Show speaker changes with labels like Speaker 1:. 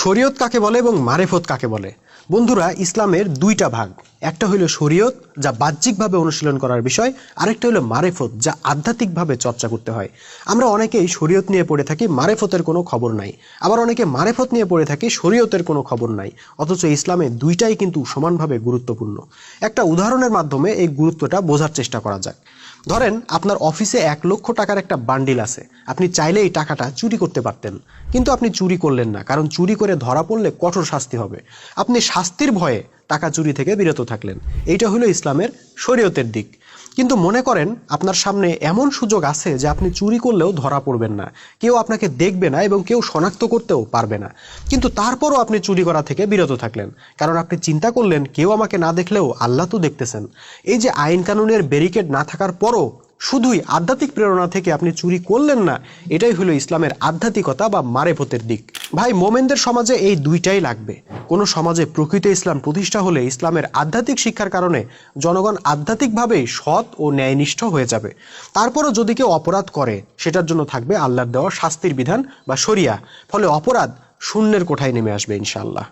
Speaker 1: শরীয়ত কাকে বলে এবং মারেফত কাকে বলে? বন্ধুরা, ইসলামের দুইটা ভাগ। একটা হলো শরীয়ত, যা বাহ্যিকভাবে অনুশীলন করার বিষয়, আরেকটা হলো মারেফত, যা আধ্যাত্মিকভাবে চর্চা করতে হয়। আমরা অনেকেই শরীয়ত নিয়ে পড়ে থাকি, মারেফতের কোনো খবর নাই। আবার অনেকে মারেফত নিয়ে পড়ে থাকি, শরীয়তের কোনো খবর নাই। অথচ ইসলামে দুইটাই কিন্তু সমানভাবে গুরুত্বপূর্ণ। একটা উদাহরণের মাধ্যমে এই গুরুত্বটা বোঝার চেষ্টা করা যাক। ধরেন, আপনার অফিসে 1,00,000 টাকার একটা বান্ডিল আছে। আপনি চাইলে এই টাকাটা চুরি করতে পারতেন, কিন্তু আপনি চুরি করলেন না, কারণ চুরি করে ধরা পড়লে কঠোর শাস্তি হবে। আপনি শাস্তির ভয়ে টাকা চুরি থেকে বিরত থাকলেন। এইটা হলো ইসলামের শরীয়তের দিক। কিন্তু মনে করেন আপনার সামনে এমন সুযোগ আছে যে আপনি চুরি করলেও ধরা পড়বেন না, কেউ আপনাকে দেখবে না এবং কেউ শনাক্ত করতেও পারবে না, কিন্তু তারপরও আপনি চুরি করা থেকে বিরত থাকলেন, কারণ আপনি চিন্তা করলেন কেউ আমাকে না দেখলেও আল্লাহ তো দেখতেছেন। এই যে আইন কানুনের ব্যারিকেড না থাকার পরও শুধুই আধ্যাত্মিক প্রেরণা থেকে আপনি চুরি করলেন না, এটাই হলো ইসলামের আধ্যাত্মিকতা বা মারেফতের দিক। ভাই, মোমেনদের সমাজে এই দুইটাই লাগবে। কোনো সমাজে প্রকৃত ইসলাম প্রতিষ্ঠা হলে ইসলামের আধ্যাত্মিক শিক্ষার কারণে জনগণ আধ্যাত্মিকভাবেই সৎ ও ন্যায়নিষ্ঠ হয়ে যাবে। তারপরও যদি কেউ অপরাধ করে, সেটার জন্য থাকবে আল্লাহর দেওয়া শাস্তির বিধান বা শরিয়া। ফলে অপরাধ শূন্যের কোঠায় নেমে আসবে ইনশাআল্লাহ।